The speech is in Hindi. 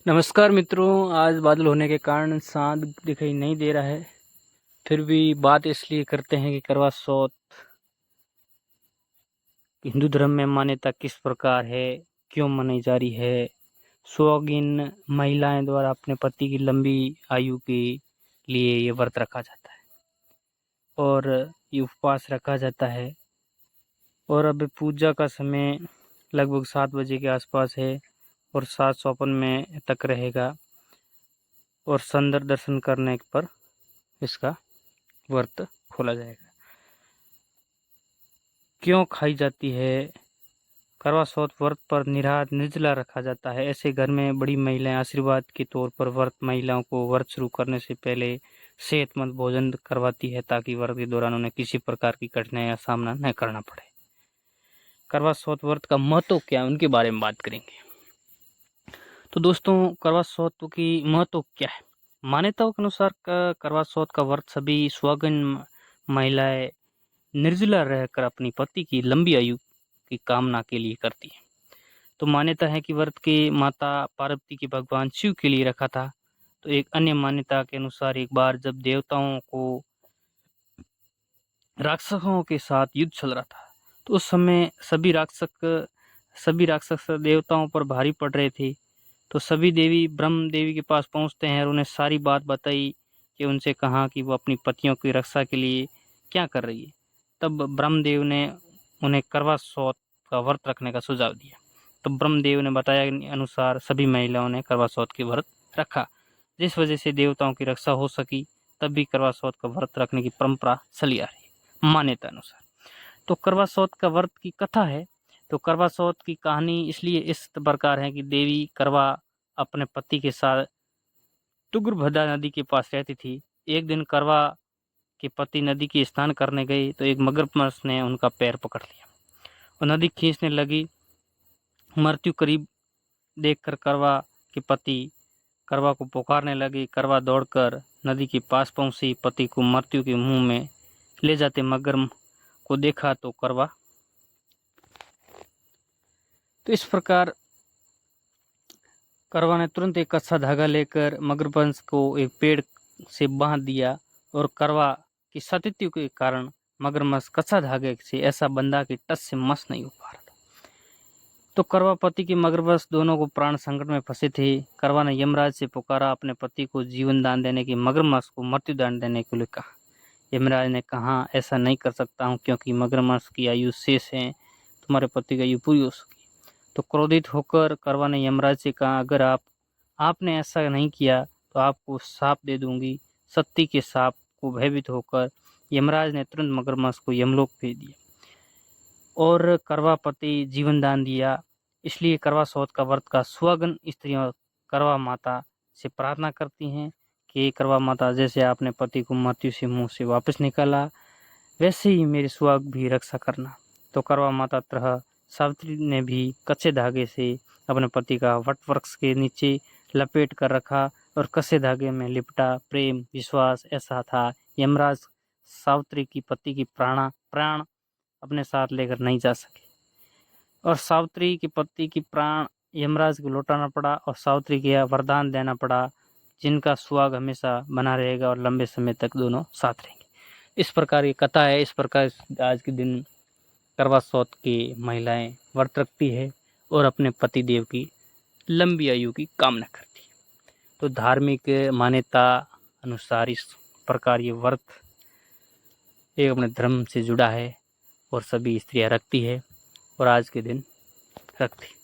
नमस्कार मित्रों। आज बादल होने के कारण चाँद दिखाई नहीं दे रहा है, फिर भी बात इसलिए करते हैं कि करवा चौथ हिंदू धर्म में मान्यता किस प्रकार है, क्यों मनाई जा रही है। सुहागिन महिलाएं द्वारा अपने पति की लंबी आयु के लिए ये व्रत रखा जाता है और ये उपवास रखा जाता है। और अब पूजा का समय लगभग 7 बजे के आसपास है और 7:54 में तक रहेगा और संदर दर्शन करने पर इसका व्रत खोला जाएगा। क्यों खाई जाती है? करवा चौथ व्रत पर निराहार निर्जला रखा जाता है। ऐसे घर में बड़ी महिलाएं आशीर्वाद के तौर पर व्रत महिलाओं को व्रत शुरू करने से पहले सेहतमंद भोजन करवाती है ताकि व्रत के दौरान उन्हें किसी प्रकार की कठिनाई का सामना न करना पड़े। करवा चौथ व्रत का महत्व क्या है, उनके बारे में बात करेंगे। तो दोस्तों, करवा चौथ की महत्व क्या है? मान्यताओं के अनुसार करवा चौथ का व्रत सभी सुहागिन महिलाएं निर्जला रहकर अपनी पति की लंबी आयु की कामना के लिए करती है। तो मान्यता है कि व्रत के माता पार्वती के भगवान शिव के लिए रखा था। तो एक अन्य मान्यता के अनुसार एक बार जब देवताओं को राक्षसों के साथ युद्ध चल रहा था, तो उस समय सभी राक्षस देवताओं पर भारी पड़ रहे थे। तो सभी देवी ब्रह्म देवी के पास पहुंचते हैं और उन्हें सारी बात बताई कि उनसे कहा कि वो अपनी पतियों की रक्षा के लिए क्या कर रही है। तब ब्रह्मदेव ने उन्हें करवा चौथ का व्रत रखने का सुझाव दिया। तो ब्रह्मदेव ने बताया अनुसार सभी महिलाओं ने करवा चौथ की व्रत रखा, जिस वजह से देवताओं की रक्षा हो सकी। तब भी करवा चौथ का व्रत रखने की परंपरा चली आ रही है मान्यता अनुसार। तो करवा चौथ का व्रत की कथा है। तो करवा चौथ की कहानी इसलिए इस प्रकार है कि देवी करवा अपने पति के साथ तुंगभद्रा नदी के पास रहती थी। एक दिन करवा के पति नदी की स्नान करने गए तो एक मगरमच्छ ने उनका पैर पकड़ लिया और नदी खींचने लगी। मृत्यु करीब देखकर करवा के पति करवा को पुकारने लगे। करवा दौड़कर नदी के पास पहुंची, पति को मृत्यु के मुंह में ले जाते मगरमच्छ को देखा तो करवा। तो इस प्रकार करवा ने तुरंत एक कच्चा धागा लेकर मगरमच्छ को एक पेड़ से बांध दिया और करवा की सतीत्व के कारण मगरमच्छ कच्चा धागे से ऐसा बंधा कि टस से मस नहीं हो पा रहा था। तो करवा पति के मगरमच्छ दोनों को प्राण संकट में फंसे थे। करवा ने यमराज से पुकारा, अपने पति को जीवन दान देने की मगरमच्छ को मृत्यु दान देने के लिए कहा। यमराज ने कहा, ऐसा नहीं कर सकता हूँ क्योंकि मगरमच्छ की आयु शेष है, तुम्हारे पति की आयु पूरी हो सकी। तो क्रोधित होकर करवा ने यमराज से कहा, अगर आपने ऐसा नहीं किया तो आपको शाप दे दूंगी। सत्ती के शाप को भयभीत होकर यमराज ने तुरंत मगरमच्छ को यमलोक भेज दिया और करवा पति जीवन दान दिया। इसलिए करवा चौथ का व्रत का सुहागन स्त्रियां करवा माता से प्रार्थना करती हैं कि करवा माता, जैसे आपने पति को मृत्यु से मुंह से वापस निकाला, वैसे ही मेरी सुहाग भी रक्षा करना। तो करवा माता तरह सावित्री ने भी कच्चे धागे से अपने पति का वट वृक्ष के नीचे लपेट कर रखा और कच्चे धागे में लिपटा प्रेम विश्वास ऐसा था। यमराज सावित्री की पति की प्राण अपने साथ लेकर नहीं जा सके और सावित्री के पति की प्राण यमराज को लौटाना पड़ा और सावित्री के वरदान देना पड़ा, जिनका सुहाग हमेशा बना रहेगा और लंबे समय तक दोनों साथ रहेंगे। इस प्रकार की कथा है। इस प्रकार आज के दिन करवा चौथ की महिलाएं व्रत रखती है और अपने पति देव की लंबी आयु की कामना करती है। तो धार्मिक मान्यता अनुसार इस प्रकार ये व्रत एक अपने धर्म से जुड़ा है और सभी स्त्रियां रखती है और आज के दिन रखती है।